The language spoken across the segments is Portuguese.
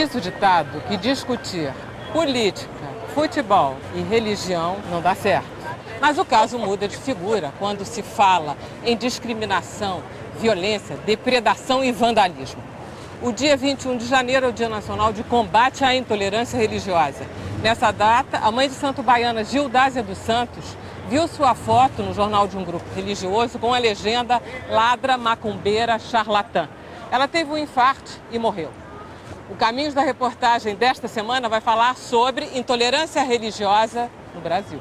Diz o ditado que discutir política, futebol e religião não dá certo. Mas o caso muda de figura quando se fala em discriminação, violência, depredação e vandalismo. O dia 21 de janeiro é o Dia Nacional de Combate à Intolerância Religiosa. Nessa data, a mãe de santo baiana Gildásia dos Santos viu sua foto no jornal de um grupo religioso com a legenda "Ladra, macumbeira, charlatã". Ela teve um infarto e morreu. O Caminhos da reportagem desta semana vai falar sobre intolerância religiosa no Brasil.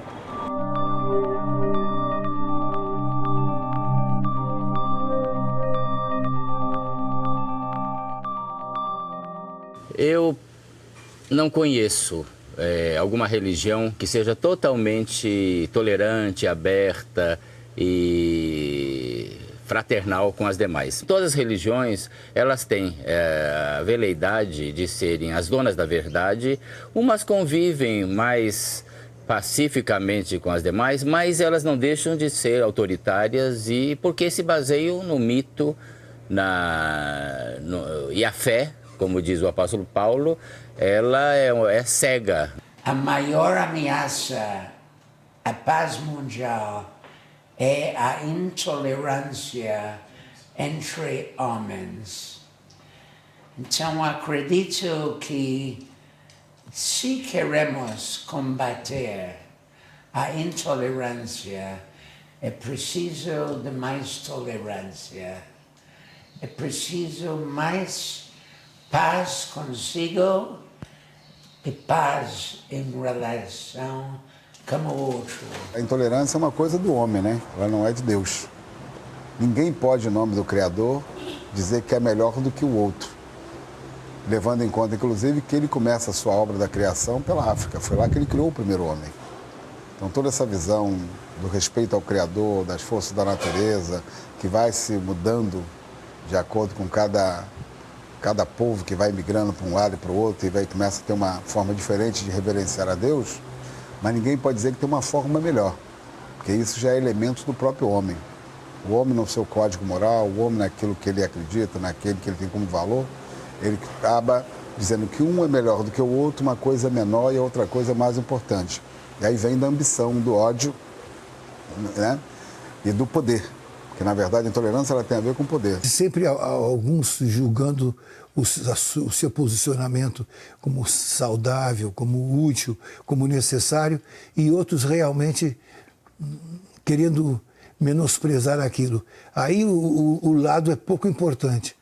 Eu não conheço alguma religião que seja totalmente tolerante, aberta e fraternal com as demais. Todas as religiões, elas têm a veleidade de serem as donas da verdade. Umas convivem mais pacificamente com as demais, mas elas não deixam de ser autoritárias e porque se baseiam no mito e a fé, como diz o apóstolo Paulo, ela é cega. A maior ameaça à paz mundial é a intolerância entre homens. Então, acredito que se queremos combater a intolerância, é preciso de mais tolerância, é preciso mais paz consigo e paz em relação com o outro. A intolerância é uma coisa do homem, né? Ela não é de Deus. Ninguém pode, em nome do Criador, dizer que é melhor do que o outro. Levando em conta, inclusive, que ele começa a sua obra da criação pela África. Foi lá que ele criou o primeiro homem. Então, toda essa visão do respeito ao Criador, das forças da natureza, que vai se mudando de acordo com cada povo que vai migrando para um lado e para o outro e começa a ter uma forma diferente de reverenciar a Deus, mas ninguém pode dizer que tem uma forma melhor, porque isso já é elemento do próprio homem. O homem no seu código moral, o homem naquilo que ele acredita, naquele que ele tem como valor, ele acaba dizendo que um é melhor do que o outro, uma coisa é menor e a outra coisa é mais importante. E aí vem da ambição, do ódio, né? E do poder. Porque, na verdade, a intolerância ela tem a ver com poder. Sempre há alguns julgando o seu posicionamento como saudável, como útil, como necessário, e outros realmente querendo menosprezar aquilo. Aí o lado é pouco importante,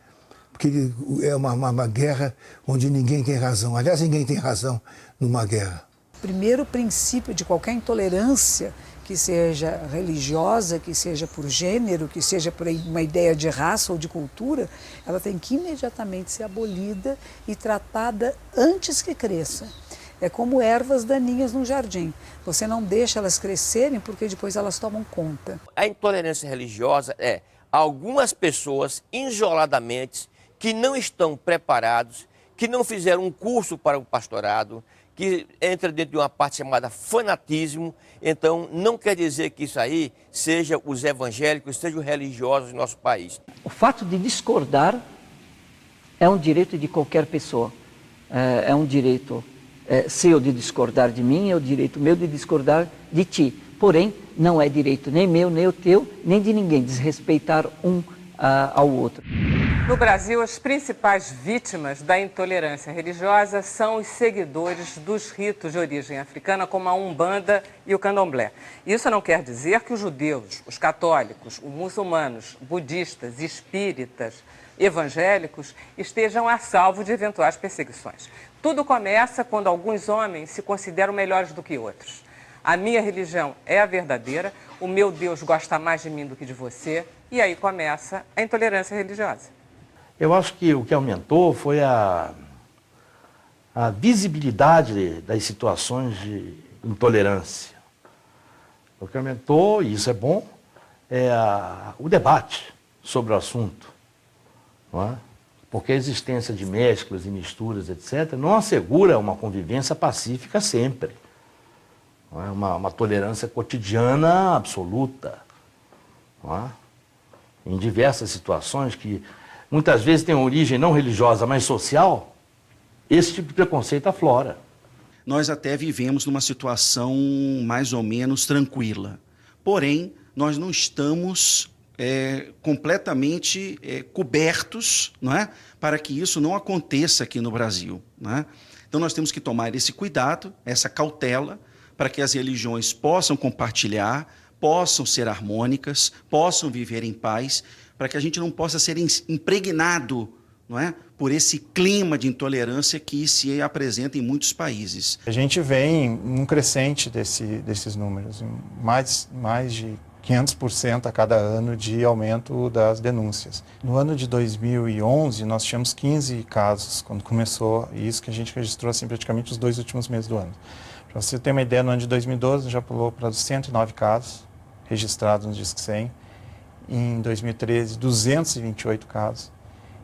porque é uma guerra onde ninguém tem razão. Aliás, ninguém tem razão numa guerra. O primeiro princípio de qualquer intolerância, que seja religiosa, que seja por gênero, que seja por uma ideia de raça ou de cultura, ela tem que imediatamente ser abolida e tratada antes que cresça. É como ervas daninhas no jardim. Você não deixa elas crescerem porque depois elas tomam conta. A intolerância religiosa é algumas pessoas isoladamente que não estão preparados, que não fizeram um curso para o pastorado, que entra dentro de uma parte chamada fanatismo. Então, não quer dizer que isso aí seja os evangélicos, sejam os religiosos do nosso país. O fato de discordar é um direito de qualquer pessoa. É um direito seu de discordar de mim, é o direito meu de discordar de ti. Porém, não é direito nem meu, nem o teu, nem de ninguém desrespeitar um ao outro. No Brasil, as principais vítimas da intolerância religiosa são os seguidores dos ritos de origem africana, como a Umbanda e o Candomblé. Isso não quer dizer que os judeus, os católicos, os muçulmanos, budistas, espíritas, evangélicos estejam a salvo de eventuais perseguições. Tudo começa quando alguns homens se consideram melhores do que outros. A minha religião é a verdadeira, o meu Deus gosta mais de mim do que de você, e aí começa a intolerância religiosa. Eu acho que o que aumentou foi a visibilidade das situações de intolerância. O que aumentou, e isso é bom, é o debate sobre o assunto. Não é? Porque a existência de mesclas e misturas, etc., não assegura uma convivência pacífica sempre. Não é? Uma tolerância cotidiana absoluta. Não é? Em diversas situações que muitas vezes têm origem não religiosa, mas social, esse tipo de preconceito aflora. Nós até vivemos numa situação mais ou menos tranquila. Porém, nós não estamos completamente cobertos, não é? Para que isso não aconteça aqui no Brasil. Não é? Então, nós temos que tomar esse cuidado, essa cautela, para que as religiões possam compartilhar, possam ser harmônicas, possam viver em paz, para que a gente não possa ser impregnado, não é, por esse clima de intolerância que se apresenta em muitos países. A gente vem um crescente desses números, mais de 500% a cada ano de aumento das denúncias. No ano de 2011, nós tínhamos 15 casos, quando começou, e isso que a gente registrou assim, praticamente os 2 últimos meses do ano. Para você ter uma ideia, no ano de 2012 já pulou para 109 casos registrados no Disque 100, em 2013 228 casos,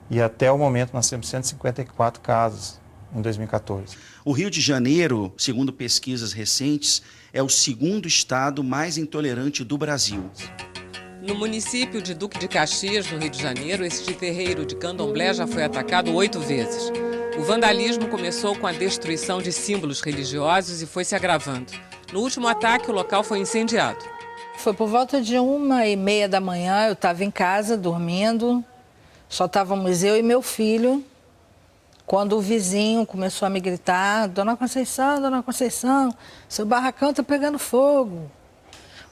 e até o momento nós temos 154 casos em 2014. O Rio de Janeiro, segundo pesquisas recentes, é o 2º estado mais intolerante do Brasil. No município de Duque de Caxias, no Rio de Janeiro, este terreiro de candomblé já foi atacado 8 vezes. O vandalismo começou com a destruição de símbolos religiosos e foi se agravando. No último ataque, o local foi incendiado. Foi por volta de 1h30 da manhã, eu estava em casa, dormindo. Só estávamos eu e meu filho, quando o vizinho começou a me gritar: Dona Conceição, seu barracão está pegando fogo.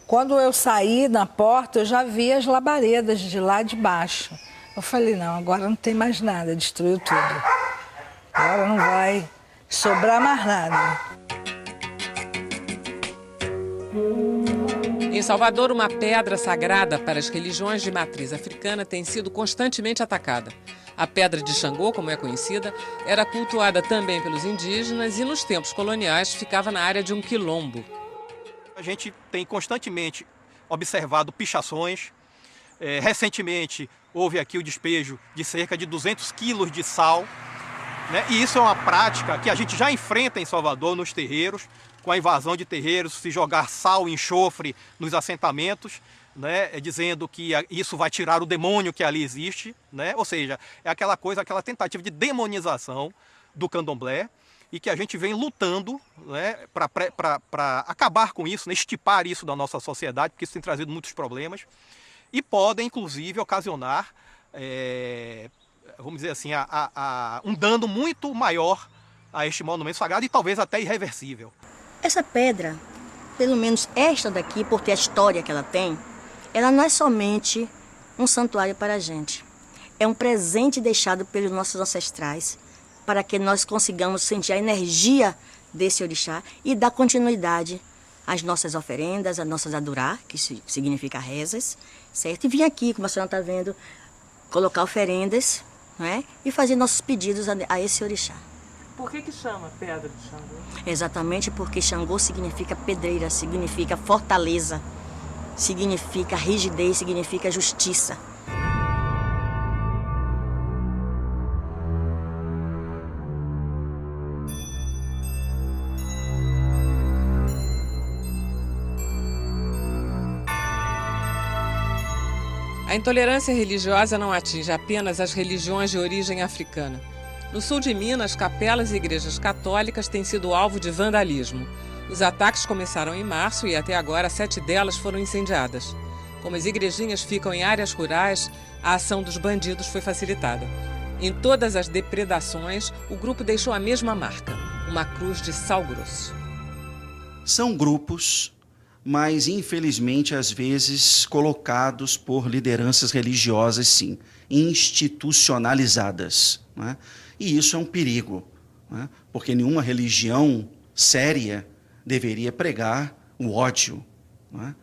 Quando eu saí na porta, eu já vi as labaredas de lá de baixo. Eu falei: não, agora não tem mais nada, destruiu tudo. Agora não vai sobrar mais nada. Em Salvador, uma pedra sagrada para as religiões de matriz africana tem sido constantemente atacada. A Pedra de Xangô, como é conhecida, era cultuada também pelos indígenas e, nos tempos coloniais, ficava na área de um quilombo. A gente tem constantemente observado pichações. Recentemente, houve aqui o despejo de cerca de 200 quilos de sal, né? E isso é uma prática que a gente já enfrenta em Salvador, nos terreiros, com a invasão de terreiros, se jogar sal e enxofre nos assentamentos, né, dizendo que isso vai tirar o demônio que ali existe, né? Ou seja, é aquela tentativa de demonização do candomblé, e que a gente vem lutando, né, para acabar com isso, né, estipar isso da nossa sociedade, porque isso tem trazido muitos problemas, e podem, inclusive, ocasionar, vamos dizer assim, um dano muito maior a este monumento sagrado e talvez até irreversível. Essa pedra, pelo menos esta daqui, por ter a história que ela tem, ela não é somente um santuário para a gente. É um presente deixado pelos nossos ancestrais para que nós consigamos sentir a energia desse orixá e dar continuidade às nossas oferendas, às nossas adorar, que significa rezas, certo? E vir aqui, como a senhora está vendo, colocar oferendas, não é? E fazer nossos pedidos a esse orixá. Por que chama Pedra de Xangô? Exatamente porque Xangô significa pedreira, significa fortaleza, significa rigidez, significa justiça. A intolerância religiosa não atinge apenas as religiões de origem africana. No sul de Minas, capelas e igrejas católicas têm sido alvo de vandalismo. Os ataques começaram em março e até agora 7 delas foram incendiadas. Como as igrejinhas ficam em áreas rurais, a ação dos bandidos foi facilitada. Em todas as depredações, o grupo deixou a mesma marca, uma cruz de sal grosso. São grupos, mas infelizmente às vezes colocados por lideranças religiosas, sim, institucionalizadas, não é? E isso é um perigo, não é? Porque nenhuma religião séria deveria pregar o ódio, não é?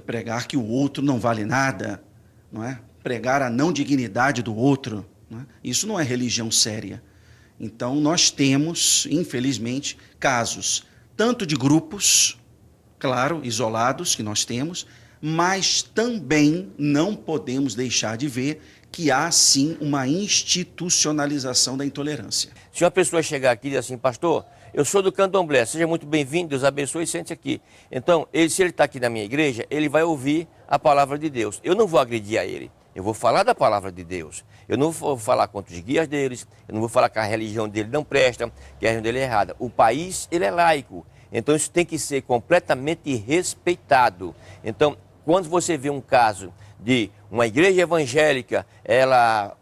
Pregar que o outro não vale nada, não é? Pregar a não dignidade do outro, não é? Isso não é religião séria. Então nós temos, infelizmente, casos tanto de grupos, claro, isolados que nós temos, mas também não podemos deixar de ver que há, sim, uma institucionalização da intolerância. Se uma pessoa chegar aqui e dizer assim: pastor, eu sou do candomblé, seja muito bem-vindo, Deus abençoe e sente aqui. Então, se ele está aqui na minha igreja, ele vai ouvir a palavra de Deus. Eu não vou agredir a ele, Eu vou falar da palavra de Deus. Eu não vou falar contra os guias deles, eu não vou falar que a religião dele não presta, que a religião dele é errada. O país, ele é laico. Então isso tem que ser completamente respeitado. Então, quando você vê um caso de uma igreja evangélica, ela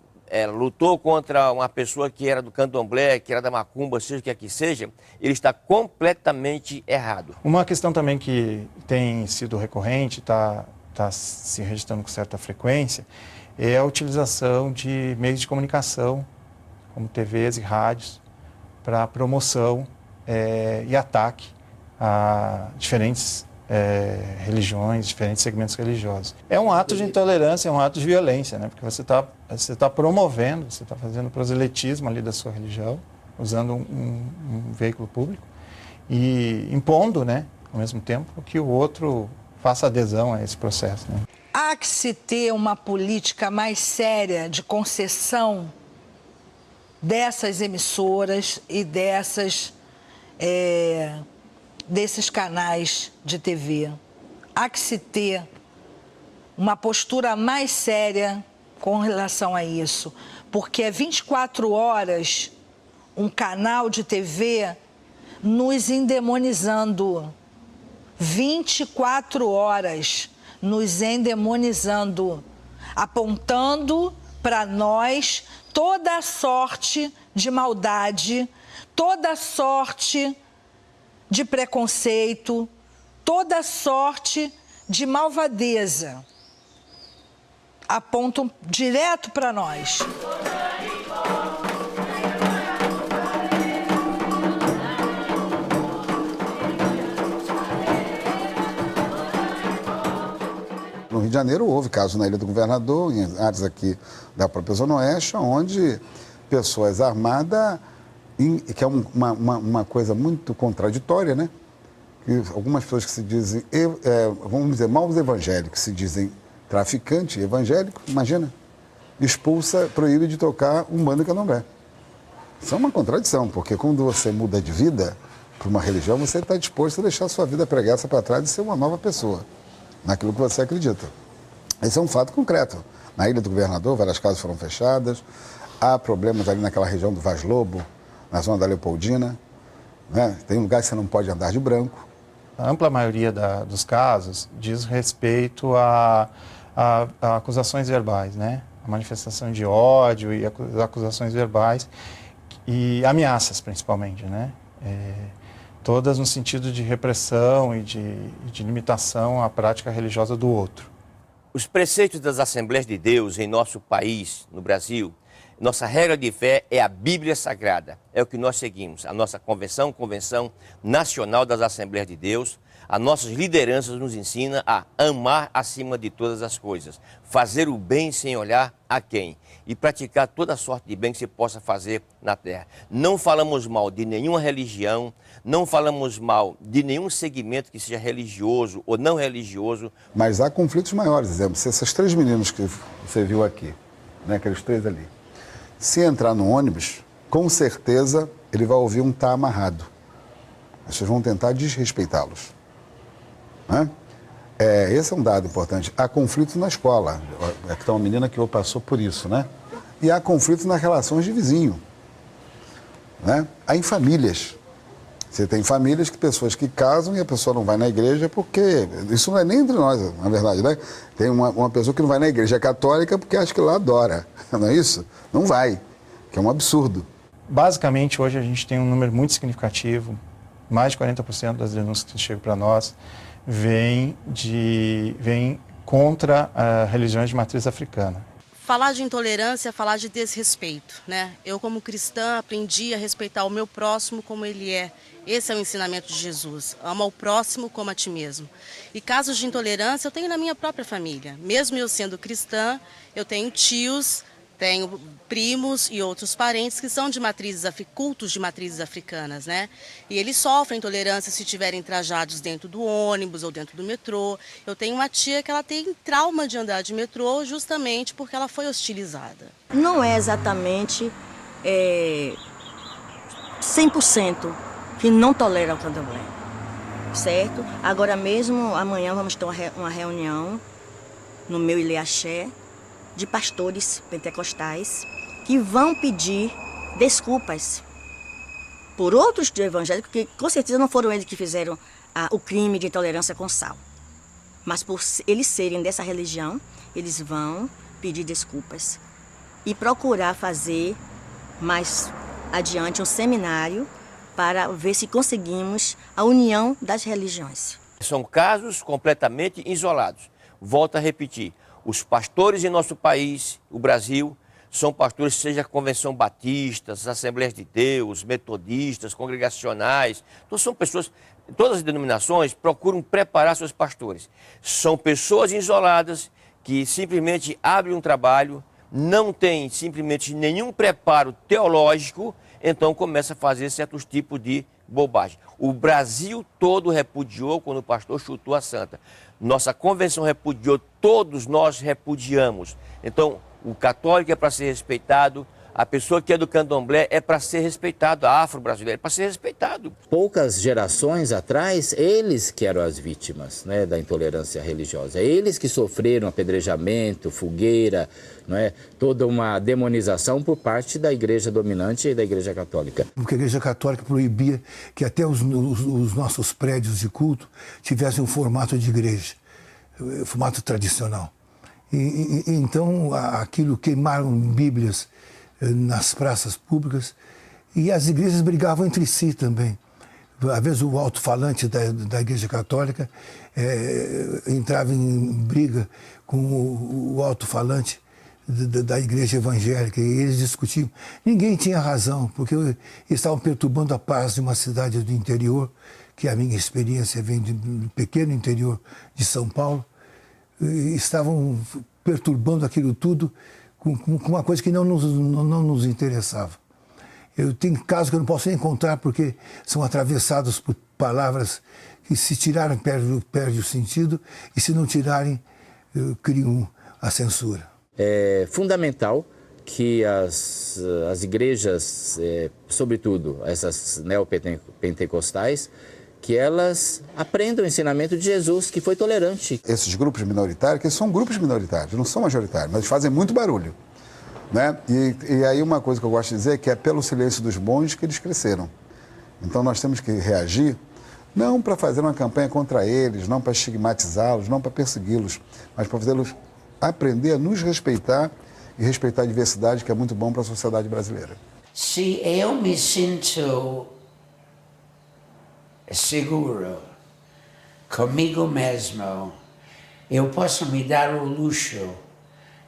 lutou contra uma pessoa que era do candomblé, que era da macumba, seja o que aqui seja, ele está completamente errado. Uma questão também que tem sido recorrente, está se registrando com certa frequência, é a utilização de meios de comunicação, como TVs e rádios, para promoção e ataque a diferentes religiões, diferentes segmentos religiosos. É um ato de intolerância, é um ato de violência, né? Porque você tá promovendo, você está fazendo proselitismo ali da sua religião, usando um veículo público e impondo, né, ao mesmo tempo, que o outro faça adesão a esse processo, né? Há que se ter uma política mais séria de concessão dessas emissoras e desses canais de TV. Há que se ter uma postura mais séria com relação a isso, porque é 24 horas um canal de TV nos endemonizando. 24 horas nos endemonizando, apontando para nós toda a sorte de maldade, toda a sorte de preconceito, toda sorte de malvadeza. Apontam direto para nós. No Rio de Janeiro houve casos na Ilha do Governador, em áreas aqui da própria Zona Oeste, onde pessoas armadas, que é uma coisa muito contraditória, né? Que algumas pessoas que se dizem, vamos dizer, maus evangélicos, se dizem traficante evangélico, imagina, expulsa, proíbe de tocar um bando candomblé. Isso é uma contradição, porque quando você muda de vida para uma religião, você está disposto a deixar a sua vida preguiça para trás e ser uma nova pessoa, naquilo que você acredita. Esse é um fato concreto. Na Ilha do Governador, várias casas foram fechadas, há problemas ali naquela região do Vaz Lobo, na zona da Leopoldina, né? Tem lugares que você não pode andar de branco. A ampla maioria dos casos diz respeito a acusações verbais, né? A manifestação de ódio e acusações verbais e ameaças, principalmente, né? Todas no sentido de repressão e de limitação à prática religiosa do outro. Os preceitos das Assembleias de Deus em nosso país, no Brasil, nossa regra de fé é a Bíblia Sagrada. É o que nós seguimos. A nossa Convenção Nacional das Assembleias de Deus, as nossas lideranças nos ensinam a amar acima de todas as coisas, fazer o bem sem olhar a quem e praticar toda sorte de bem que se possa fazer na terra. Não falamos mal de nenhuma religião, não falamos mal de nenhum segmento que seja religioso ou não religioso. Mas há conflitos maiores, exemplo, se esses 3 meninos que você viu aqui, né, aqueles 3 ali, se entrar no ônibus, com certeza ele vai ouvir um tá amarrado. As pessoas vão tentar desrespeitá-los. Né? Esse é um dado importante. Há conflitos na escola. Aqui está uma menina que passou por isso, né? E há conflitos nas relações de vizinho. Né? Há em famílias. Você tem famílias que pessoas que casam e a pessoa não vai na igreja porque... Isso não é nem entre nós, na verdade, né? Tem uma pessoa que não vai na igreja católica porque acha que lá adora. Não é isso? Não vai, que é um absurdo. Basicamente, hoje a gente tem um número muito significativo, mais de 40% das denúncias que chegam para nós vêm contra religiões de matriz africana. Falar de intolerância é falar de desrespeito, né? Eu, como cristã, aprendi a respeitar o meu próximo como ele é. Esse é o ensinamento de Jesus. Ama o próximo como a ti mesmo. E casos de intolerância eu tenho na minha própria família. Mesmo eu sendo cristã, eu tenho tios, tenho primos e outros parentes que são de cultos de matrizes africanas, né? E eles sofrem intolerância se estiverem trajados dentro do ônibus ou dentro do metrô. Eu tenho uma tia que ela tem trauma de andar de metrô justamente porque ela foi hostilizada. Não é exatamente 100% que não tolera o candomblé, certo? Agora mesmo, amanhã vamos ter uma reunião no meu Ilê Axé, de pastores pentecostais que vão pedir desculpas por outros evangélicos que com certeza não foram eles que fizeram o crime de intolerância com sal. Mas por eles serem dessa religião, eles vão pedir desculpas e procurar fazer mais adiante um seminário para ver se conseguimos a união das religiões. São casos completamente isolados. Volto a repetir, os pastores em nosso país, o Brasil, são pastores, seja a Convenção Batista, as Assembleias de Deus, metodistas, congregacionais. Então são pessoas, todas as denominações procuram preparar seus pastores. São pessoas isoladas que simplesmente abrem um trabalho, não têm simplesmente nenhum preparo teológico, então começa a fazer certos tipos de bobagem. O Brasil todo repudiou quando o pastor chutou a santa. Nossa convenção repudiou, todos nós repudiamos. Então, o católico é para ser respeitado, a pessoa que é do candomblé é para ser respeitado, a afro-brasileira é para ser respeitado. Poucas gerações atrás, eles que eram as vítimas, né, da intolerância religiosa. Eles que sofreram apedrejamento, fogueira, não é, toda uma demonização por parte da igreja dominante e da igreja católica. Porque a igreja católica proibia que até os nossos prédios de culto tivessem um formato de igreja, formato tradicional. Então, aquilo, queimaram bíblias nas praças públicas e as igrejas brigavam entre si também. Às vezes o alto-falante da igreja católica entrava em briga com o alto-falante da igreja evangélica e eles discutiam. Ninguém tinha razão, porque estavam perturbando a paz de uma cidade do interior, que a minha experiência vem do pequeno interior de São Paulo. Estavam perturbando aquilo tudo com uma coisa que não nos interessava. Eu tenho casos que eu não posso nem contar porque são atravessados por palavras que, se tirarem, perde o sentido e, se não tirarem, criam a censura. É fundamental que as igrejas, sobretudo essas neopentecostais, que elas aprendam o ensinamento de Jesus, que foi tolerante. Esses grupos minoritários, que são grupos minoritários, não são majoritários, mas fazem muito barulho, né? E aí uma coisa que eu gosto de dizer é que é pelo silêncio dos bons que eles cresceram. Então nós temos que reagir, não para fazer uma campanha contra eles, não para estigmatizá-los, não para persegui-los, mas para fazê-los aprender a nos respeitar e respeitar a diversidade, que é muito bom para a sociedade brasileira. Se eu me sinto seguro comigo mesmo, eu posso me dar o luxo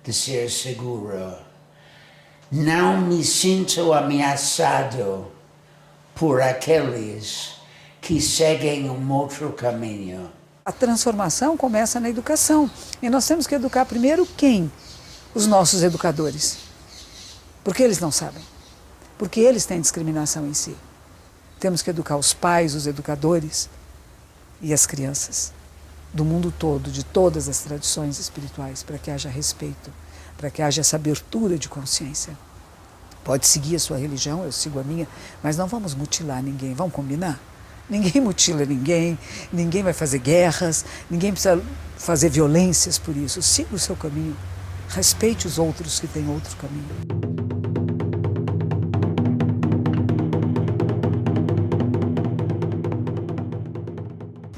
de ser seguro. Não me sinto ameaçado por aqueles que seguem um outro caminho. A transformação começa na educação. E nós temos que educar primeiro quem? Os nossos educadores. Porque eles não sabem. Porque eles têm discriminação em si. Temos que educar os pais, os educadores e as crianças do mundo todo, de todas as tradições espirituais, para que haja respeito, para que haja essa abertura de consciência. Pode seguir a sua religião, eu sigo a minha, mas não vamos mutilar ninguém, vamos combinar? Ninguém mutila ninguém, ninguém vai fazer guerras, ninguém precisa fazer violências por isso. Siga o seu caminho, respeite os outros que têm outro caminho.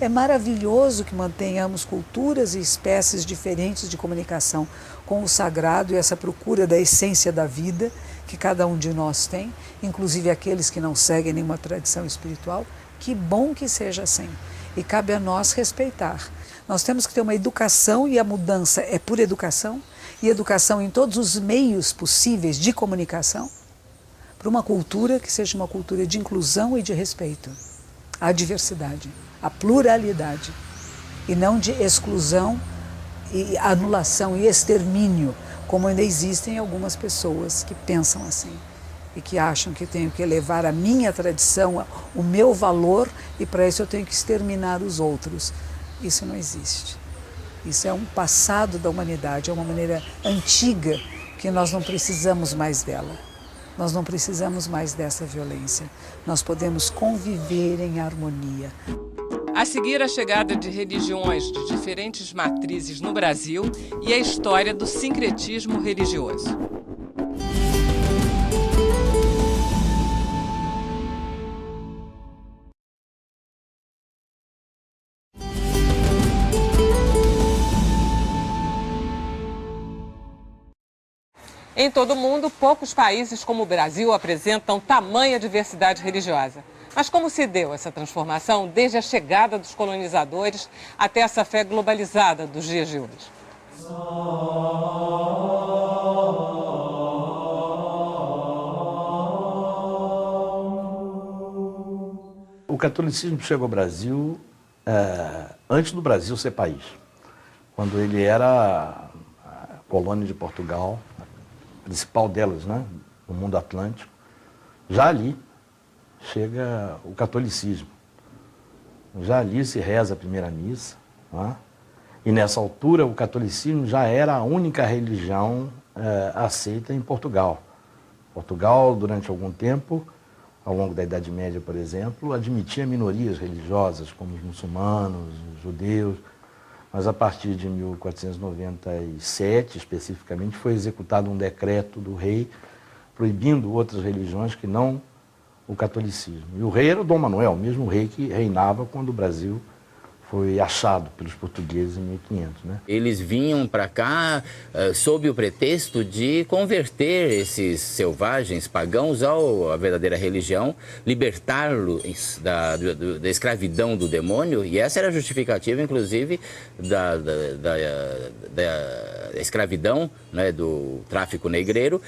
É maravilhoso que mantenhamos culturas e espécies diferentes de comunicação com o sagrado e essa procura da essência da vida que cada um de nós tem, inclusive aqueles que não seguem nenhuma tradição espiritual. Que bom que seja assim. E cabe a nós respeitar. Nós temos que ter uma educação, e a mudança é por educação, e educação em todos os meios possíveis de comunicação, para uma cultura que seja uma cultura de inclusão e de respeito à diversidade, à pluralidade, e não de exclusão e anulação e extermínio, como ainda existem algumas pessoas que pensam assim e que acham que tenho que elevar a minha tradição, o meu valor, e para isso eu tenho que exterminar os outros. Isso não existe. Isso é um passado da humanidade, é uma maneira antiga que nós não precisamos mais dela. Nós não precisamos mais dessa violência. Nós podemos conviver em harmonia. A seguir, a chegada de religiões de diferentes matrizes no Brasil e a história do sincretismo religioso. Em todo o mundo, poucos países como o Brasil apresentam tamanha diversidade religiosa. Mas como se deu essa transformação desde a chegada dos colonizadores até essa fé globalizada dos dias de hoje? O catolicismo chegou ao Brasil antes do Brasil ser país, quando ele era a colônia de Portugal, a principal delas, né, no mundo atlântico. Já ali chega o catolicismo. Já ali se reza a primeira missa, né? E nessa altura o catolicismo já era a única religião aceita em Portugal. Portugal, durante algum tempo, ao longo da Idade Média, por exemplo, admitia minorias religiosas, como os muçulmanos, os judeus, mas a partir de 1497, especificamente, foi executado um decreto do rei proibindo outras religiões que não o catolicismo. E o rei era o Dom Manuel, o mesmo rei que reinava quando o Brasil foi achado pelos portugueses em 1500, né? Eles vinham para cá sob o pretexto de converter esses selvagens pagãos à verdadeira religião, libertá-los da escravidão do demônio, e essa era a justificativa, inclusive, da escravidão, né, do tráfico negreiro,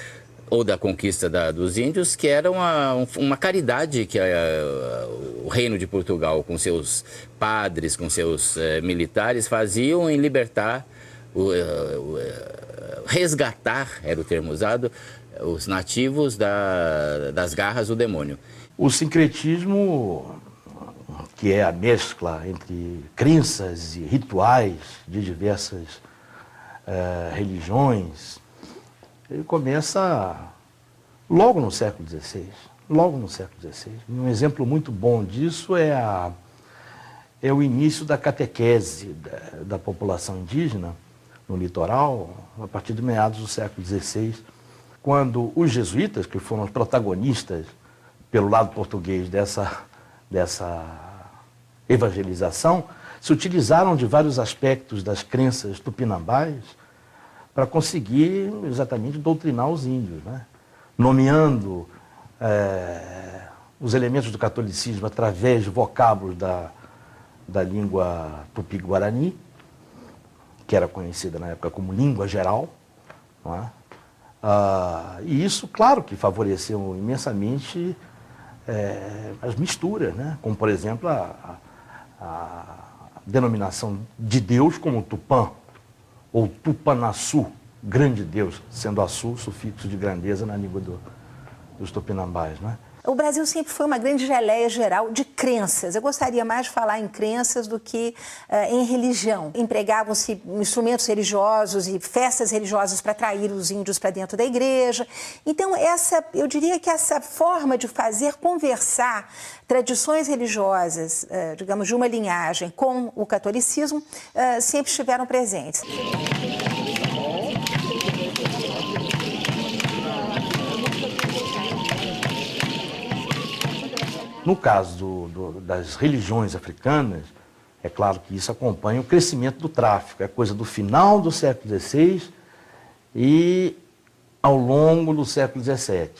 ou da conquista dos índios, que era uma caridade que o reino de Portugal, com seus padres, com seus militares, faziam em libertar, resgatar, era o termo usado, os nativos das garras do demônio. O sincretismo, que é a mescla entre crenças e rituais de diversas religiões, ele começa logo no século XVI, logo no século XVI. Um exemplo muito bom disso é o início da catequese da população indígena no litoral, a partir de meados do século XVI, quando os jesuítas, que foram os protagonistas pelo lado português dessa evangelização, se utilizaram de vários aspectos das crenças tupinambás para conseguir exatamente doutrinar os índios, né? Nomeando os elementos do catolicismo através de vocábulos da língua tupi-guarani, que era conhecida na época como língua geral, não é? E isso, claro, que favoreceu imensamente as misturas, né? Como, por exemplo, a denominação de Deus como Tupã, ou Tupanaçu, grande Deus, sendo Açu sufixo de grandeza na língua dos tupinambás, né? O Brasil sempre foi uma grande geleia geral de crenças. Eu gostaria mais de falar em crenças do que em religião. Empregavam-se instrumentos religiosos e festas religiosas para atrair os índios para dentro da igreja. Então, eu diria que essa forma de fazer conversar tradições religiosas, digamos, de uma linhagem com o catolicismo, sempre estiveram presentes. No caso das religiões africanas, é claro que isso acompanha o crescimento do tráfico. É coisa do final do século XVI e ao longo do século XVII,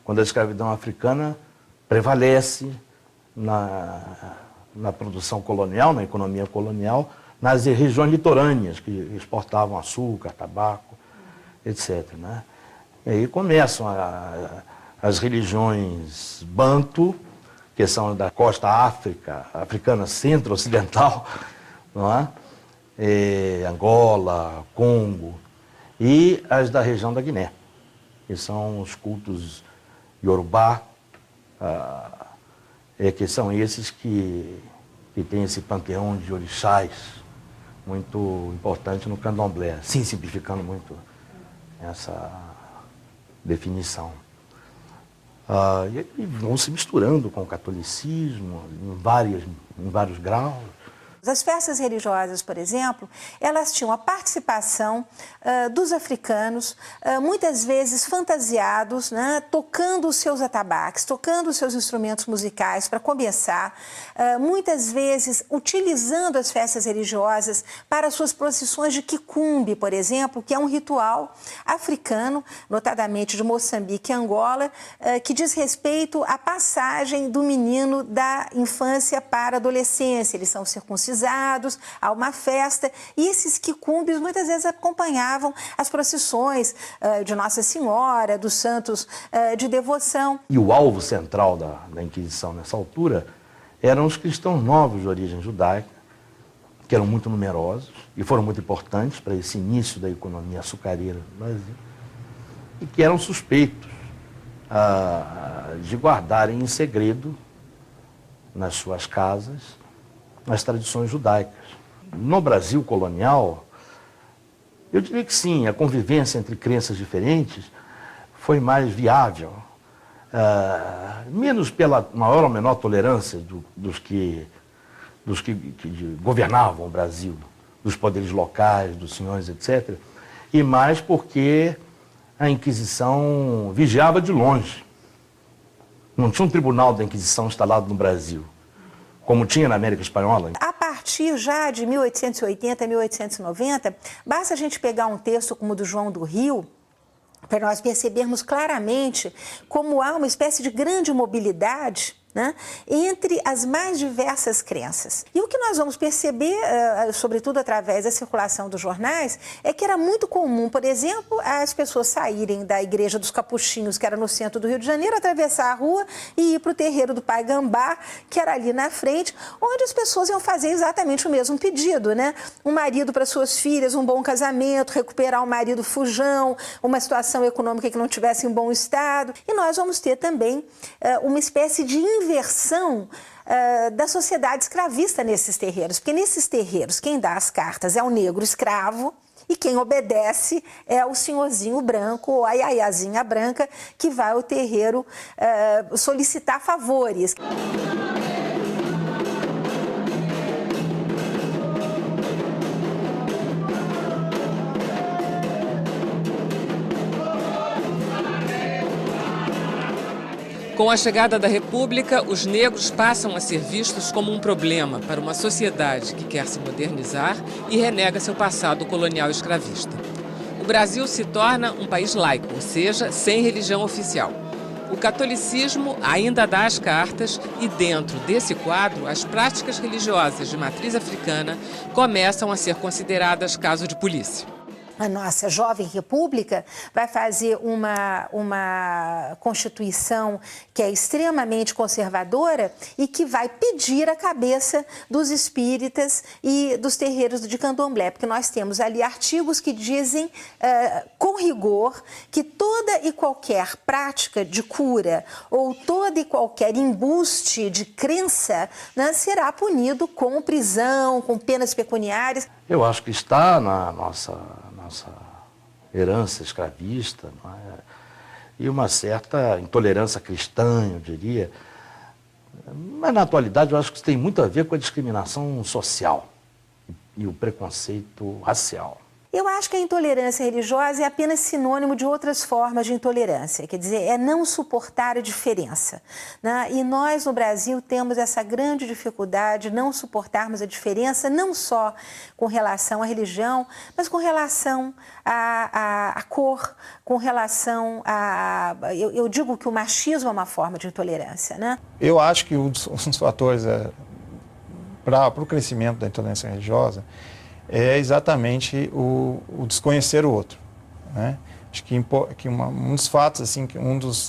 quando a escravidão africana prevalece na produção colonial, na economia colonial, nas regiões litorâneas, que exportavam açúcar, tabaco, etc., né? E aí começam as religiões banto, que são da costa africana centro-ocidental, não é? Angola, Congo, e as da região da Guiné, que são os cultos Yorubá, que são esses que têm esse panteão de orixás muito importante no candomblé, sim, simplificando muito essa definição. E vão se misturando com o catolicismo em vários graus. As festas religiosas, por exemplo, elas tinham a participação dos africanos, muitas vezes fantasiados, né, tocando os seus atabaques, tocando os seus instrumentos musicais para começar, muitas vezes utilizando as festas religiosas para suas procissões de quikumbe, por exemplo, que é um ritual africano, notadamente de Moçambique e Angola, que diz respeito à passagem do menino da infância para a adolescência. Eles são circuncidados, há uma festa, e esses quicumbes muitas vezes acompanhavam as procissões de Nossa Senhora, dos santos de devoção. E o alvo central da Inquisição nessa altura eram os cristãos novos de origem judaica, que eram muito numerosos e foram muito importantes para esse início da economia açucareira no Brasil, e que eram suspeitos de guardarem em segredo nas suas casas nas tradições judaicas. No Brasil colonial, eu diria que sim, a convivência entre crenças diferentes foi mais viável, menos pela maior ou menor tolerância dos que governavam o Brasil, dos poderes locais, dos senhores, etc., e mais porque a Inquisição vigiava de longe. Não tinha um tribunal da Inquisição instalado no Brasil, como tinha na América Espanhola. A partir já de 1880, 1890, basta a gente pegar um texto como o do João do Rio, para nós percebermos claramente como há uma espécie de grande mobilidade, né, entre as mais diversas crenças. E o que nós vamos perceber, sobretudo através da circulação dos jornais, é que era muito comum, por exemplo, as pessoas saírem da Igreja dos Capuchinhos, que era no centro do Rio de Janeiro, atravessar a rua e ir para o terreiro do Pai Gambá, que era ali na frente, onde as pessoas iam fazer exatamente o mesmo pedido, né? Um marido para suas filhas, um bom casamento, recuperar um marido fujão, uma situação econômica que não tivesse em bom estado. E nós vamos ter também uma espécie de inversão da sociedade escravista nesses terreiros, porque nesses terreiros quem dá as cartas é o negro escravo e quem obedece é o senhorzinho branco ou a iaiazinha branca que vai ao terreiro solicitar favores. Com a chegada da República, os negros passam a ser vistos como um problema para uma sociedade que quer se modernizar e renega seu passado colonial escravista. O Brasil se torna um país laico, ou seja, sem religião oficial. O catolicismo ainda dá as cartas e, dentro desse quadro, as práticas religiosas de matriz africana começam a ser consideradas caso de polícia. A nossa jovem república vai fazer uma constituição que é extremamente conservadora e que vai pedir a cabeça dos espíritas e dos terreiros de candomblé, porque nós temos ali artigos que dizem com rigor que toda e qualquer prática de cura ou toda e qualquer embuste de crença, né, será punido com prisão, com penas pecuniárias. Eu acho que está na nossa herança escravista, não é? E uma certa intolerância cristã, eu diria. Mas, na atualidade, eu acho que isso tem muito a ver com a discriminação social e o preconceito racial. Eu acho que a intolerância religiosa é apenas sinônimo de outras formas de intolerância, quer dizer, é não suportar a diferença, né? E nós, no Brasil, temos essa grande dificuldade de não suportarmos a diferença, não só com relação à religião, mas com relação à cor, com relação a... Eu digo que o machismo é uma forma de intolerância, né? Eu acho que um dos fatores para o crescimento da intolerância religiosa é exatamente o desconhecer o outro, né? Acho que um dos fatos, assim,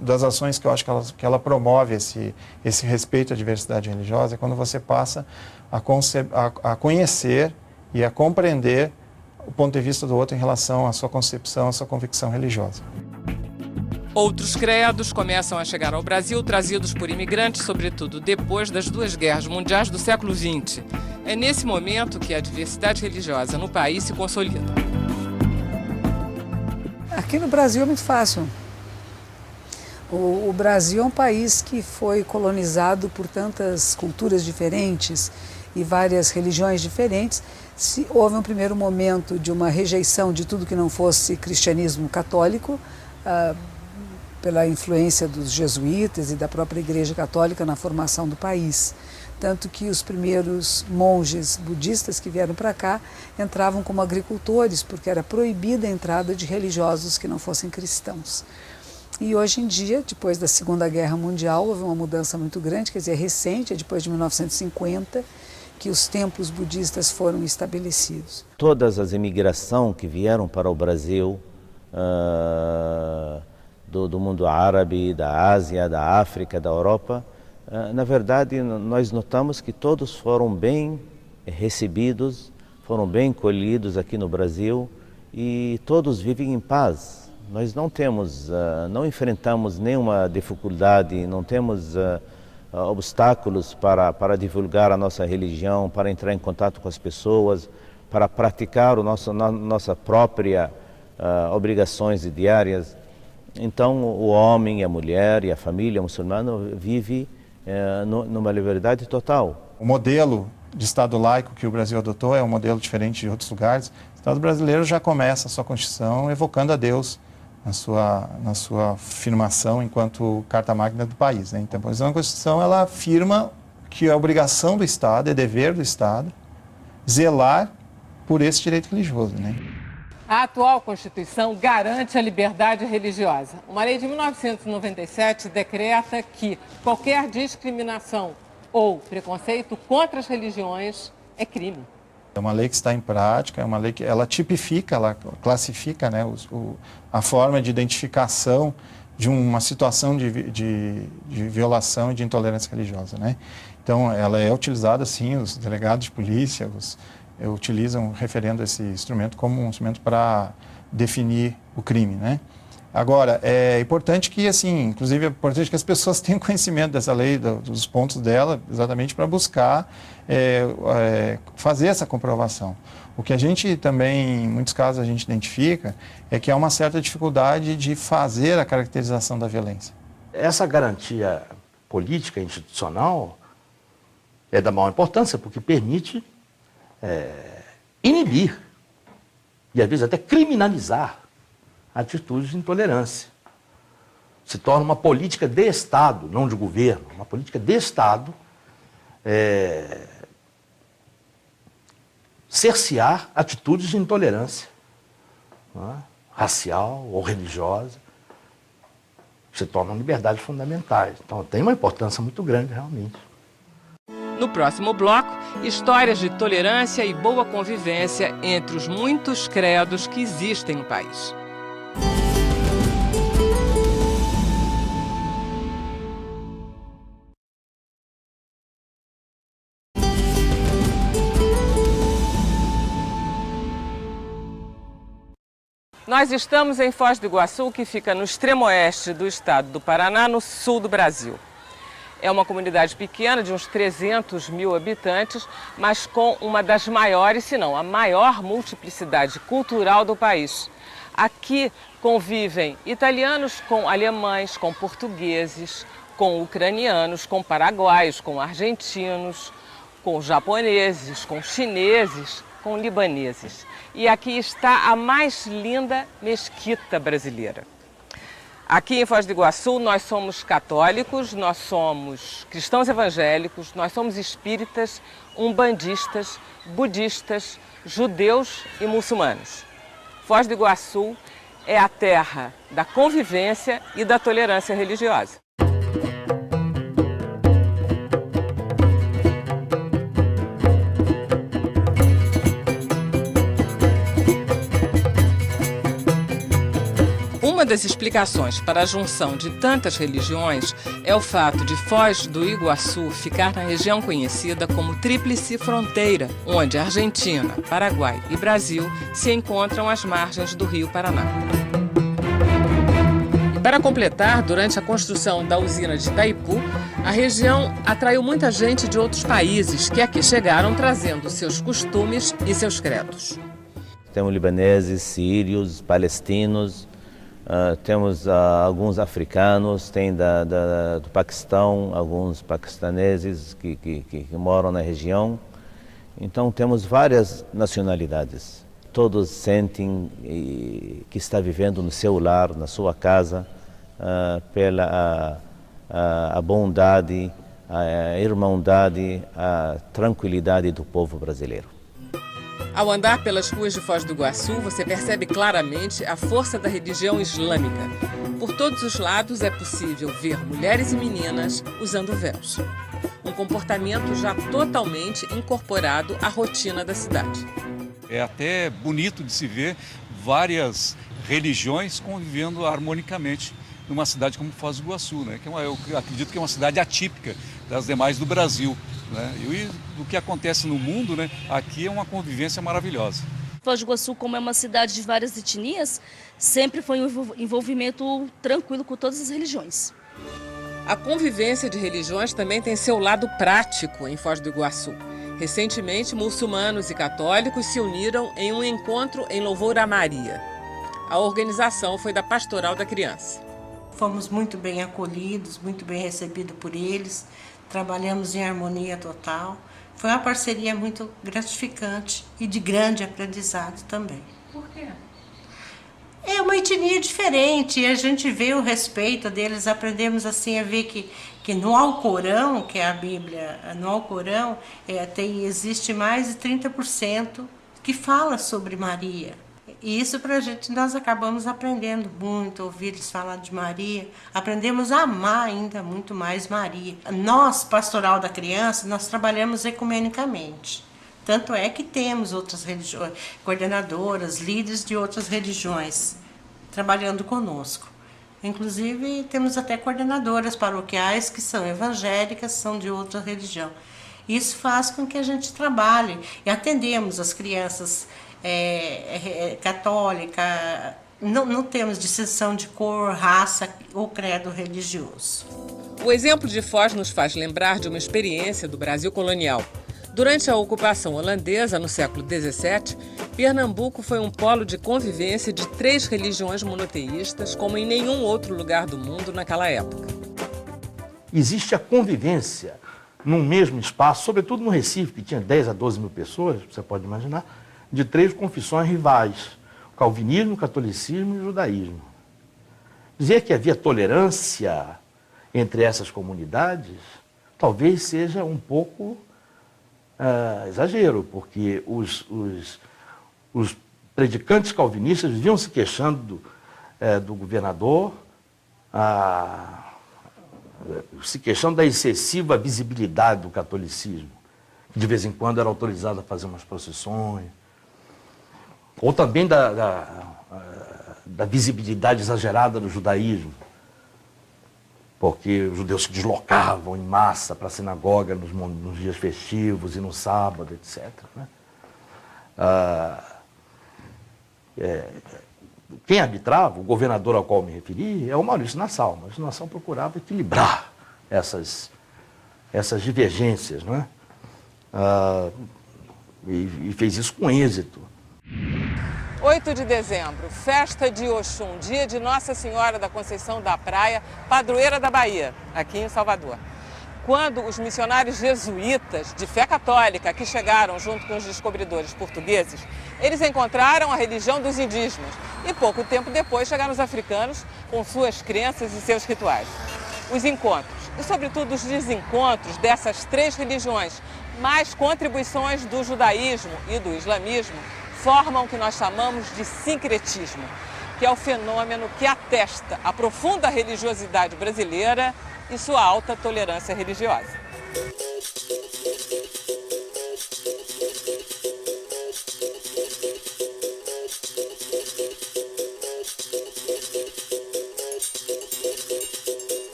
das ações que eu acho que ela promove esse respeito à diversidade religiosa é quando você passa a conhecer e a compreender o ponto de vista do outro em relação à sua concepção, à sua convicção religiosa. Outros credos começam a chegar ao Brasil, trazidos por imigrantes, sobretudo depois das duas guerras mundiais do século XX. É nesse momento que a diversidade religiosa no país se consolida. Aqui no Brasil é muito fácil. O Brasil é um país que foi colonizado por tantas culturas diferentes e várias religiões diferentes. Houve um primeiro momento de uma rejeição de tudo que não fosse cristianismo católico, pela influência dos jesuítas e da própria Igreja Católica na formação do país. Tanto que os primeiros monges budistas que vieram para cá entravam como agricultores, porque era proibida a entrada de religiosos que não fossem cristãos. E hoje em dia, depois da Segunda Guerra Mundial, houve uma mudança muito grande, quer dizer, recente, depois de 1950, que os templos budistas foram estabelecidos. Todas as imigrações que vieram para o Brasil, do mundo árabe, da Ásia, da África, da Europa, na verdade, nós notamos que todos foram bem recebidos, foram bem colhidos aqui no Brasil e todos vivem em paz. Nós não enfrentamos nenhuma dificuldade, não temos obstáculos para divulgar a nossa religião, para entrar em contato com as pessoas, para praticar nossa própria obrigações diárias. Então, o homem, a mulher e a família muçulmana vivem numa liberdade total. O modelo de Estado laico que o Brasil adotou é um modelo diferente de outros lugares. O Estado brasileiro já começa a sua Constituição evocando a Deus na sua afirmação enquanto carta magna do país, né? Então, a Constituição ela afirma que é obrigação do Estado, é dever do Estado, zelar por esse direito religioso, né? A atual Constituição garante a liberdade religiosa. Uma lei de 1997 decreta que qualquer discriminação ou preconceito contra as religiões é crime. É uma lei que está em prática, é uma lei que ela tipifica, ela classifica, né, a forma de identificação de uma situação de violação e de intolerância religiosa, né? Então, ela é utilizada, sim, os delegados de polícia utilizam, referendo esse instrumento como um instrumento para definir o crime, né? Agora, é importante que, assim, inclusive é importante que as pessoas tenham conhecimento dessa lei, dos pontos dela, exatamente para buscar fazer essa comprovação. O que a gente também, em muitos casos, a gente identifica é que há uma certa dificuldade de fazer a caracterização da violência. Essa garantia política, institucional, é da maior importância, porque permite inibir e, às vezes, até criminalizar atitudes de intolerância. Se torna uma política de Estado, não de governo, uma política de Estado, cercear atitudes de intolerância, não é? Racial ou religiosa, se tornam liberdades fundamentais. Então tem uma importância muito grande, realmente. No próximo bloco, histórias de tolerância e boa convivência entre os muitos credos que existem no país. Nós estamos em Foz do Iguaçu, que fica no extremo oeste do estado do Paraná, no sul do Brasil. É uma comunidade pequena, de uns 300 mil habitantes, mas com uma das maiores, se não a maior multiplicidade cultural do país. Aqui convivem italianos com alemães, com portugueses, com ucranianos, com paraguaios, com argentinos, com japoneses, com chineses, com libaneses. E aqui está a mais linda mesquita brasileira. Aqui em Foz do Iguaçu nós somos católicos, nós somos cristãos evangélicos, nós somos espíritas, umbandistas, budistas, judeus e muçulmanos. Foz do Iguaçu é a terra da convivência e da tolerância religiosa. Uma das explicações para a junção de tantas religiões é o fato de Foz do Iguaçu ficar na região conhecida como Tríplice Fronteira, onde Argentina, Paraguai e Brasil se encontram às margens do Rio Paraná. E para completar, durante a construção da usina de Itaipu, a região atraiu muita gente de outros países que aqui chegaram trazendo seus costumes e seus credos. Temos libaneses, sírios, palestinos, temos alguns africanos, tem do Paquistão, alguns paquistaneses que moram na região. Então temos várias nacionalidades. Todos sentem que está vivendo no seu lar, na sua casa, pela a bondade, a irmandade, a tranquilidade do povo brasileiro. Ao andar pelas ruas de Foz do Iguaçu, você percebe claramente a força da religião islâmica. Por todos os lados é possível ver mulheres e meninas usando véus. Um comportamento já totalmente incorporado à rotina da cidade. É até bonito de se ver várias religiões convivendo harmonicamente numa cidade como Foz do Iguaçu, né? Eu acredito que é uma cidade atípica das demais do Brasil, né? E do que acontece no mundo, né? Aqui é uma convivência maravilhosa. Foz do Iguaçu, como é uma cidade de várias etnias, sempre foi um envolvimento tranquilo com todas as religiões. A convivência de religiões também tem seu lado prático em Foz do Iguaçu. Recentemente, muçulmanos e católicos se uniram em um encontro em louvor a Maria. A organização foi da Pastoral da Criança. Fomos muito bem acolhidos, muito bem recebidos por eles, trabalhamos em harmonia total. Foi uma parceria muito gratificante e de grande aprendizado também. Por quê? É uma etnia diferente e a gente vê o respeito deles, aprendemos assim a ver que no Alcorão, que é a Bíblia, no Alcorão existe mais de 30% que fala sobre Maria. E isso pra gente, nós acabamos aprendendo muito, ouvir eles falar de Maria, aprendemos a amar ainda muito mais Maria. Nós, Pastoral da Criança, nós trabalhamos ecumenicamente. Tanto é que temos outras religiões, coordenadoras, líderes de outras religiões trabalhando conosco. Inclusive, temos até coordenadoras paroquiais que são evangélicas, são de outra religião. Isso faz com que a gente trabalhe e atendemos as crianças católica, não temos distinção de cor, raça ou credo religioso. O exemplo de Foz nos faz lembrar de uma experiência do Brasil colonial. Durante a ocupação holandesa, no século XVII, Pernambuco foi um polo de convivência de 3 religiões monoteístas, como em nenhum outro lugar do mundo naquela época. Existe a convivência num mesmo espaço, sobretudo no Recife, que tinha 10 a 12 mil pessoas, você pode imaginar, de 3 confissões rivais, o calvinismo, o catolicismo e o judaísmo. Dizer que havia tolerância entre essas comunidades talvez seja um pouco exagero, porque os predicantes calvinistas viviam se queixando do governador, se queixando da excessiva visibilidade do catolicismo, que de vez em quando era autorizado a fazer umas procissões, ou também da visibilidade exagerada do judaísmo, porque os judeus se deslocavam em massa para a sinagoga nos dias festivos e no sábado, etc. Né? Quem arbitrava, o governador ao qual me referi, é o Maurício Nassau. O Maurício Nassau procurava equilibrar essas divergências, não é? E fez isso com êxito. 8 de dezembro, festa de Oxum, dia de Nossa Senhora da Conceição da Praia, padroeira da Bahia, aqui em Salvador. Quando os missionários jesuítas de fé católica que chegaram junto com os descobridores portugueses, eles encontraram a religião dos indígenas e pouco tempo depois chegaram os africanos com suas crenças e seus rituais. Os encontros e, sobretudo, os desencontros dessas 3 religiões, mais contribuições do judaísmo e do islamismo, formam o que nós chamamos de sincretismo, que é o fenômeno que atesta a profunda religiosidade brasileira e sua alta tolerância religiosa.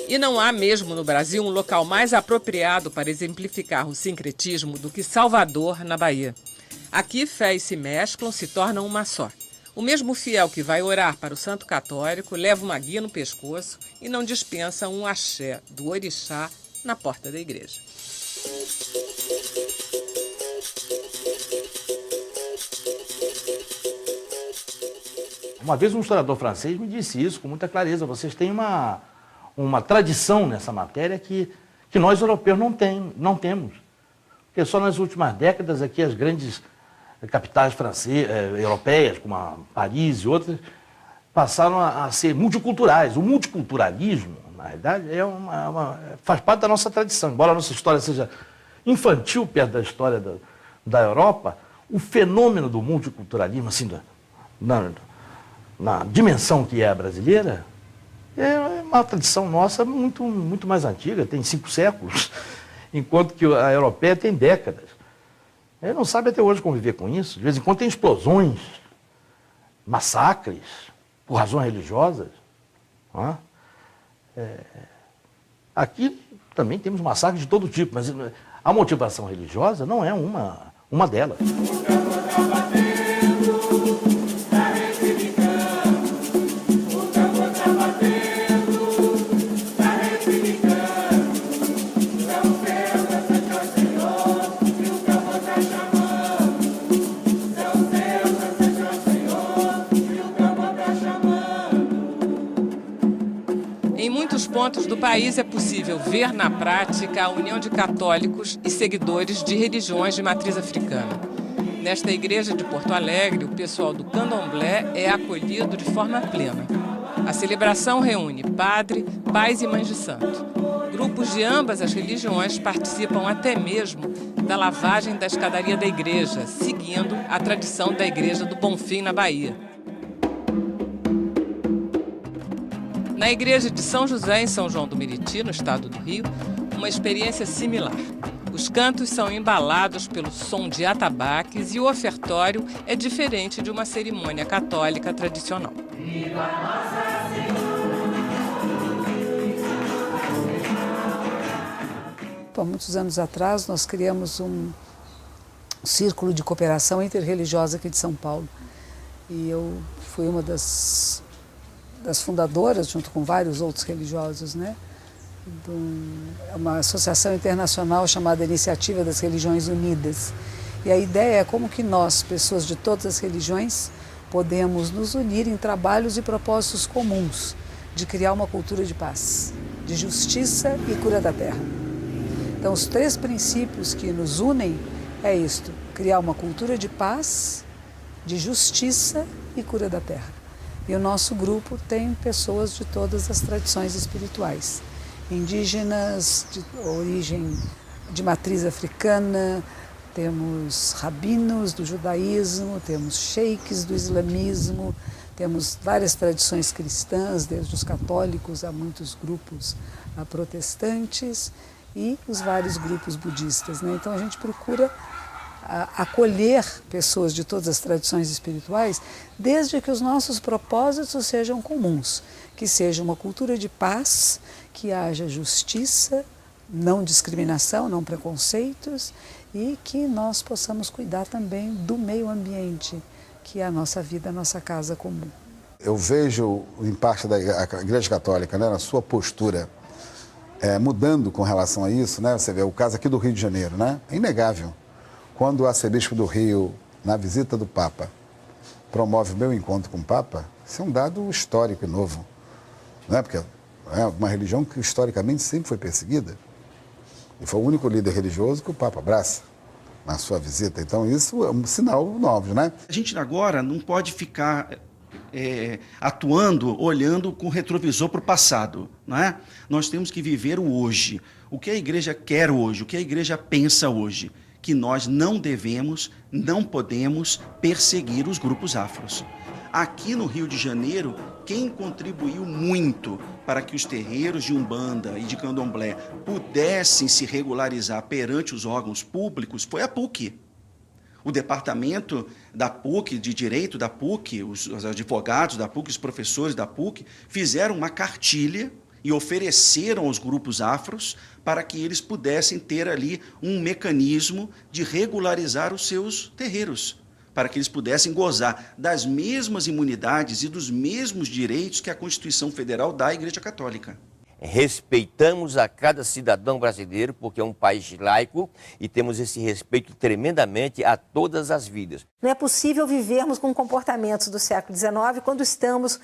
E não há mesmo no Brasil um local mais apropriado para exemplificar o sincretismo do que Salvador, na Bahia. Aqui fés se mesclam, se tornam uma só. O mesmo fiel que vai orar para o santo católico leva uma guia no pescoço e não dispensa um axé do orixá na porta da igreja. Uma vez um historiador francês me disse isso com muita clareza. Vocês têm uma tradição nessa matéria que nós europeus não temos. Porque só nas últimas décadas aqui as grandes capitais europeias, como a Paris e outras, passaram a ser multiculturais. O multiculturalismo, na realidade, faz parte da nossa tradição. Embora a nossa história seja infantil perto da história da Europa, o fenômeno do multiculturalismo, assim, na dimensão que é a brasileira, é uma tradição nossa muito mais antiga, tem 5 séculos, enquanto que a europeia tem décadas. Ele não sabe até hoje conviver com isso. De vez em quando tem explosões, massacres, por razões religiosas. Não é? Aqui também temos massacres de todo tipo, mas a motivação religiosa não é uma delas. Em muitos pontos do país é possível ver na prática a união de católicos e seguidores de religiões de matriz africana. Nesta igreja de Porto Alegre, o pessoal do candomblé é acolhido de forma plena. A celebração reúne padre, pais e mães de santo. Grupos de ambas as religiões participam até mesmo da lavagem da escadaria da igreja, seguindo a tradição da Igreja do Bonfim, na Bahia. Na igreja de São José, em São João do Meriti, no estado do Rio, uma experiência similar. Os cantos são embalados pelo som de atabaques e o ofertório é diferente de uma cerimônia católica tradicional. Há muitos anos atrás, nós criamos um círculo de cooperação interreligiosa aqui de São Paulo. E eu fui uma das fundadoras, junto com vários outros religiosos, né? É uma associação internacional chamada Iniciativa das Religiões Unidas. E a ideia é como que nós, pessoas de todas as religiões, podemos nos unir em trabalhos e propósitos comuns de criar uma cultura de paz, de justiça e cura da terra. Então, os 3 princípios que nos unem é isto: criar uma cultura de paz, de justiça e cura da terra. E o nosso grupo tem pessoas de todas as tradições espirituais. Indígenas, de origem de matriz africana, temos rabinos do judaísmo, temos sheiks do islamismo, temos várias tradições cristãs, desde os católicos a muitos grupos protestantes e os vários grupos budistas, né? Então a gente procura acolher pessoas de todas as tradições espirituais, desde que os nossos propósitos sejam comuns, que seja uma cultura de paz, que haja justiça, não discriminação, não preconceitos, e que nós possamos cuidar também do meio ambiente, que é a nossa vida, a nossa casa comum. Eu vejo, em parte da Igreja Católica, né, na sua postura, mudando com relação a isso, né? Você vê o caso aqui do Rio de Janeiro, né? É inegável. Quando o arcebispo do Rio, na visita do Papa, promove o meu encontro com o Papa, isso é um dado histórico e novo. Não é? Porque é uma religião que historicamente sempre foi perseguida. E foi o único líder religioso que o Papa abraça na sua visita. Então isso é um sinal novo, né? A gente agora não pode ficar atuando, olhando com o retrovisor para o passado, não é? Nós temos que viver o hoje. O que a igreja quer hoje, o que a igreja pensa hoje. Que nós não devemos, não podemos perseguir os grupos afros. Aqui no Rio de Janeiro, quem contribuiu muito para que os terreiros de Umbanda e de Candomblé pudessem se regularizar perante os órgãos públicos foi a PUC. O departamento da PUC, de Direito da PUC, os advogados da PUC, os professores da PUC, fizeram uma cartilha e ofereceram aos grupos afros para que eles pudessem ter ali um mecanismo de regularizar os seus terreiros, para que eles pudessem gozar das mesmas imunidades e dos mesmos direitos que a Constituição Federal dá à Igreja Católica. respeitamos a cada cidadão brasileiro, porque é um país laico e temos esse respeito tremendamente a todas as vidas. Não é possível vivermos com comportamentos do século XIX quando estamos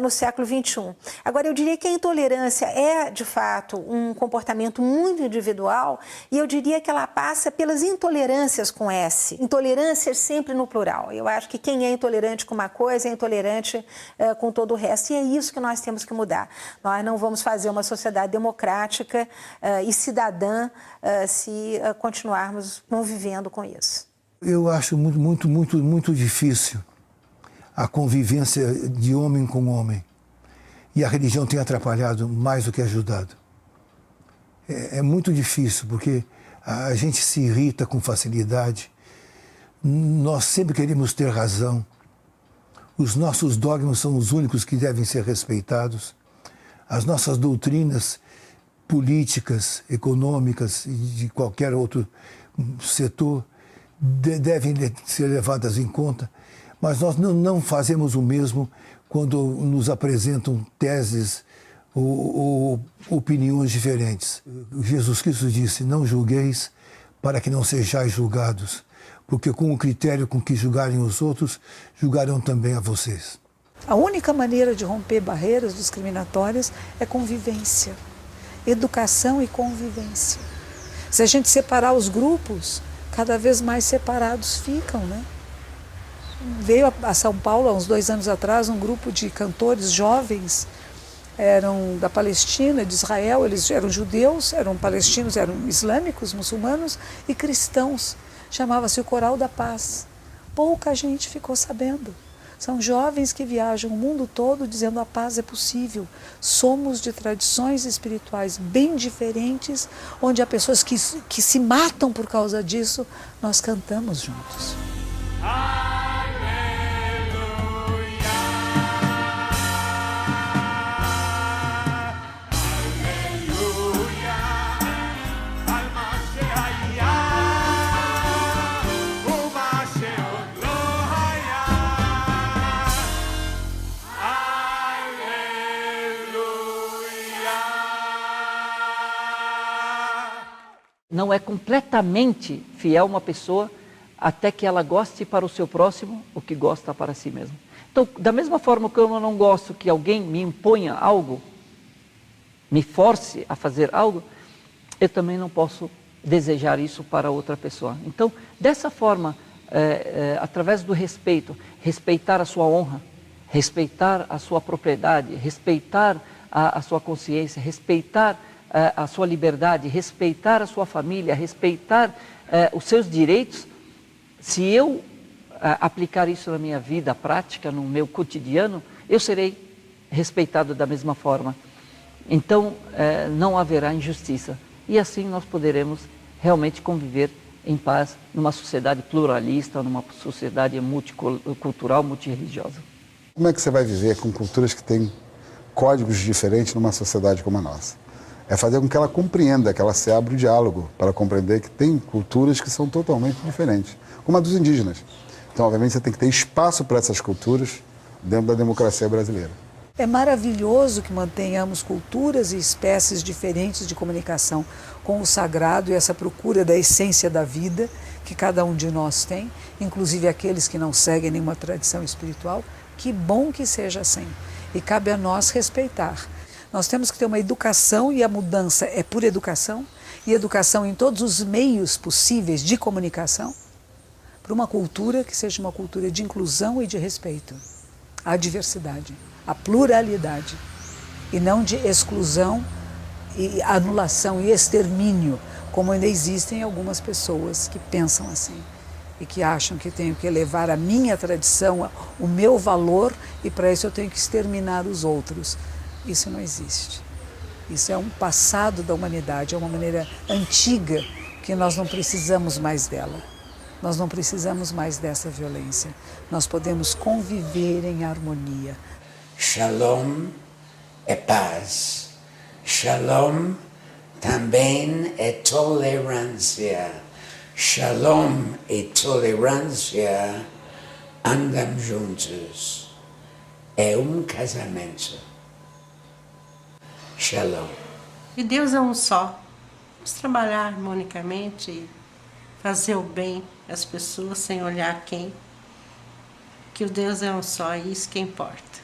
no século XXI. Agora, eu diria que a intolerância é, de fato, um comportamento muito individual e eu diria que ela passa pelas intolerâncias com S. Intolerância sempre no plural. Eu acho que quem é intolerante com uma coisa é intolerante com todo o resto. E é isso que nós temos que mudar. Nós não vamos fazer uma sociedade democrática e cidadã se continuarmos convivendo com isso. Eu acho muito difícil a convivência de homem com homem. E a religião tem atrapalhado mais do que ajudado. É muito difícil, porque a gente se irrita com facilidade. Nós sempre queremos ter razão. Os nossos dogmas são os únicos que devem ser respeitados. As nossas doutrinas políticas, econômicas e de qualquer outro setor devem ser levadas em conta, mas nós não fazemos o mesmo quando nos apresentam teses ou opiniões diferentes. Jesus Cristo disse, não julgueis para que não sejais julgados, porque com o critério com que julgarem os outros, julgarão também a vocês. A única maneira de romper barreiras discriminatórias é convivência, educação e convivência. Se a gente separar os grupos, cada vez mais separados ficam, né? Veio a São Paulo, há uns 2 anos atrás, um grupo de cantores jovens, eram da Palestina, de Israel, eles eram judeus, eram palestinos, eram islâmicos, muçulmanos e cristãos. Chamava-se o Coral da Paz. Pouca gente ficou sabendo. São jovens que viajam o mundo todo dizendo a paz é possível. Somos de tradições espirituais bem diferentes, onde há pessoas que se matam por causa disso. Nós cantamos juntos. Não é completamente fiel uma pessoa até que ela goste para o seu próximo o que gosta para si mesmo. Então, da mesma forma que eu não gosto que alguém me imponha algo, me force a fazer algo, eu também não posso desejar isso para outra pessoa. Então, dessa forma, através do respeito, respeitar a sua honra, respeitar a sua propriedade, respeitar a sua consciência, respeitar a sua liberdade, respeitar a sua família, respeitar os seus direitos, se eu aplicar isso na minha vida prática, no meu cotidiano, eu serei respeitado da mesma forma. Então, não haverá injustiça. E assim nós poderemos realmente conviver em paz numa sociedade pluralista, numa sociedade multicultural, multirreligiosa. Como é que você vai viver com culturas que têm códigos diferentes numa sociedade como a nossa? É fazer com que ela compreenda, que ela se abra o diálogo para compreender que tem culturas que são totalmente diferentes, como a dos indígenas. Então, obviamente, você tem que ter espaço para essas culturas dentro da democracia brasileira. É maravilhoso que mantenhamos culturas e espécies diferentes de comunicação com o sagrado e essa procura da essência da vida que cada um de nós tem, inclusive aqueles que não seguem nenhuma tradição espiritual. Que bom que seja assim. E cabe a nós respeitar. Nós temos que ter uma educação e a mudança é por educação, e educação em todos os meios possíveis de comunicação, para uma cultura que seja uma cultura de inclusão e de respeito à diversidade, à pluralidade, e não de exclusão e anulação e extermínio, como ainda existem algumas pessoas que pensam assim e que acham que tenho que elevar a minha tradição, o meu valor, e para isso eu tenho que exterminar os outros. Isso não existe. Isso é um passado da humanidade, é uma maneira antiga que nós não precisamos mais dela. Nós não precisamos mais dessa violência. Nós podemos conviver em harmonia. Shalom é paz. Shalom também é tolerância. Shalom e tolerância andam juntos. É um casamento. Shalom. E Deus é um só. Vamos trabalhar harmonicamente e fazer o bem às pessoas sem olhar quem. Que o Deus é um só, e isso que importa.